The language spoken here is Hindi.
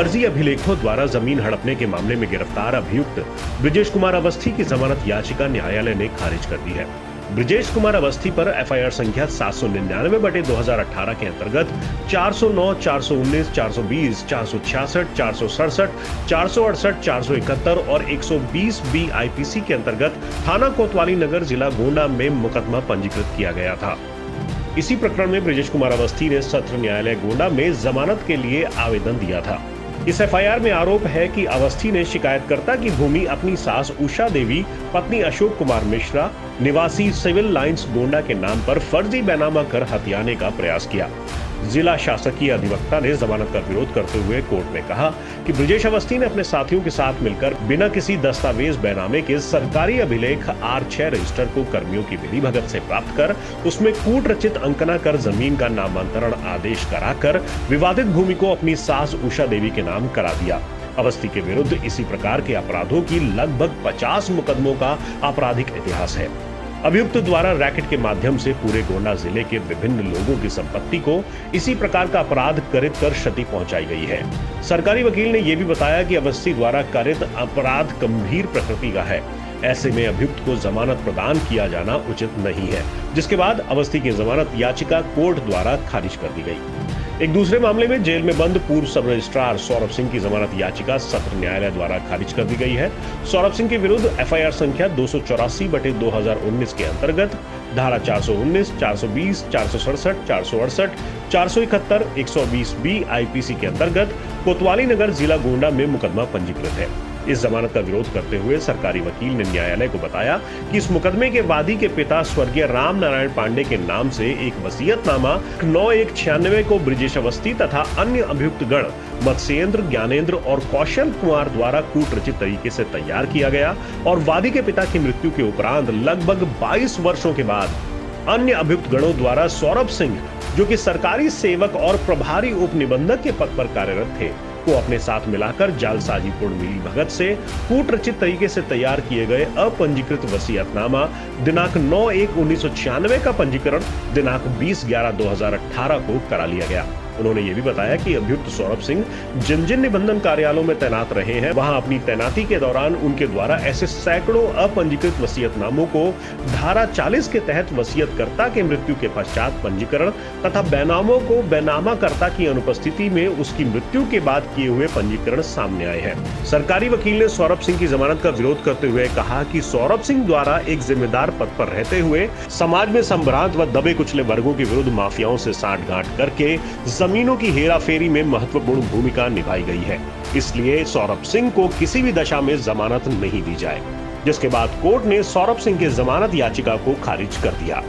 फर्जी अभिलेखों द्वारा जमीन हड़पने के मामले में गिरफ्तार अभियुक्त ब्रिजेश कुमार अवस्थी की जमानत याचिका न्यायालय ने खारिज कर दी है। ब्रिजेश कुमार अवस्थी पर एफआईआर संख्या 799/2018 के अंतर्गत 409, 419, 420, 466, 467, 468, 471 और 120 बी आईपीसी के अंतर्गत थाना कोतवाली नगर जिला गोंडा में मुकदमा पंजीकृत किया गया था। इसी प्रकरण में ब्रिजेश कुमार अवस्थी ने सत्र न्यायालय गोंडा में जमानत के लिए आवेदन दिया था। इस एफआईआर में आरोप है कि अवस्थी ने शिकायतकर्ता की भूमि अपनी सास उषा देवी, पत्नी अशोक कुमार मिश्रा, निवासी सिविल लाइंस गोंडा के नाम पर फर्जी बैनामा कर हथियाने का प्रयास किया। जिला शासकीय अधिवक्ता ने जमानत का विरोध करते हुए कोर्ट में कहा कि ब्रिजेश अवस्थी ने अपने साथियों के साथ मिलकर बिना किसी दस्तावेज बैनामे के सरकारी अभिलेख R6 रजिस्टर को कर्मियों की मिलीभगत से प्राप्त कर उसमें कूट रचित अंकना कर जमीन का नामांतरण आदेश कराकर विवादित भूमि को अपनी सास उषा देवी के नाम करा दिया। अवस्थी के विरुद्ध इसी प्रकार के अपराधों की लगभग 50 मुकदमों का आपराधिक इतिहास है। अभियुक्त द्वारा रैकेट के माध्यम से पूरे गोंडा जिले के विभिन्न लोगों की संपत्ति को इसी प्रकार का अपराध कारित कर क्षति पहुंचाई गई है। सरकारी वकील ने यह भी बताया कि अवस्थी द्वारा कारित अपराध गंभीर प्रकृति का है। ऐसे में अभियुक्त को जमानत प्रदान किया जाना उचित नहीं है, जिसके बाद अवस्थी की जमानत याचिका कोर्ट द्वारा खारिज कर दी गई। एक दूसरे मामले में जेल में बंद पूर्व सब रजिस्ट्रार सौरभ सिंह की जमानत याचिका सत्र न्यायालय द्वारा खारिज कर दी गई है। सौरभ सिंह के विरुद्ध एफआईआर संख्या 284/2019 के अंतर्गत धारा 419, 420, 467, 468, 471, 120 बी आईपीसी के अंतर्गत कोतवाली नगर जिला गोंडा में मुकदमा पंजीकृत है। इस जमानत का विरोध करते हुए सरकारी वकील ने न्यायालय को बताया कि इस मुकदमे के वादी के पिता स्वर्गीय राम नारायण पांडे के नाम से एक वसीयतनामा 9/1/96 को ब्रिजेश अवस्थी तथा अन्य अभियुक्त गण मत्स्येंद्र, ज्ञानेंद्र और कौशल कुमार द्वारा कूट रचित तरीके से तैयार किया गया और वादी के पिता की मृत्यु के उपरांत लगभग 22 वर्षों के बाद अन्य अभियुक्त गणों द्वारा सौरभ सिंह, जो कि सरकारी सेवक और प्रभारी उप निबंधक के पद पर कार्यरत थे, को अपने साथ मिलाकर जालसाजीपूर्ण मिलीभगत से कूट रचित तरीके से तैयार किए गए अपंजीकृत वसीयतनामा दिनांक 9/1/1996 का पंजीकरण दिनांक 20/11/2018 को करा लिया गया। उन्होंने ये भी बताया कि अभियुक्त सौरभ सिंह जिन जिन निबंधन कार्यालयों में तैनात रहे हैं, वहां अपनी तैनाती के दौरान उनके द्वारा ऐसे सैकड़ों अपंजीकृत वसीयतनामों को धारा 40 के तहत वसीयतकर्ता के मृत्यु के पश्चात पंजीकरण तथा बैनामों को बैनामाकर्ता की अनुपस्थिति में उसकी मृत्यु के बाद किए हुए पंजीकरण सामने आए हैं। सरकारी वकील ने सौरभ सिंह की जमानत का विरोध करते हुए कहा कि सौरभ सिंह द्वारा एक जिम्मेदार पद पर रहते हुए समाज में संभ्रांत व दबे कुचले वर्गों के विरुद्ध माफियाओं से सांठगांठ करके जमीनों की हेराफेरी में महत्वपूर्ण भूमिका निभाई गई है। इसलिए सौरभ सिंह को किसी भी दशा में जमानत नहीं दी जाए, जिसके बाद कोर्ट ने सौरभ सिंह की जमानत याचिका को खारिज कर दिया।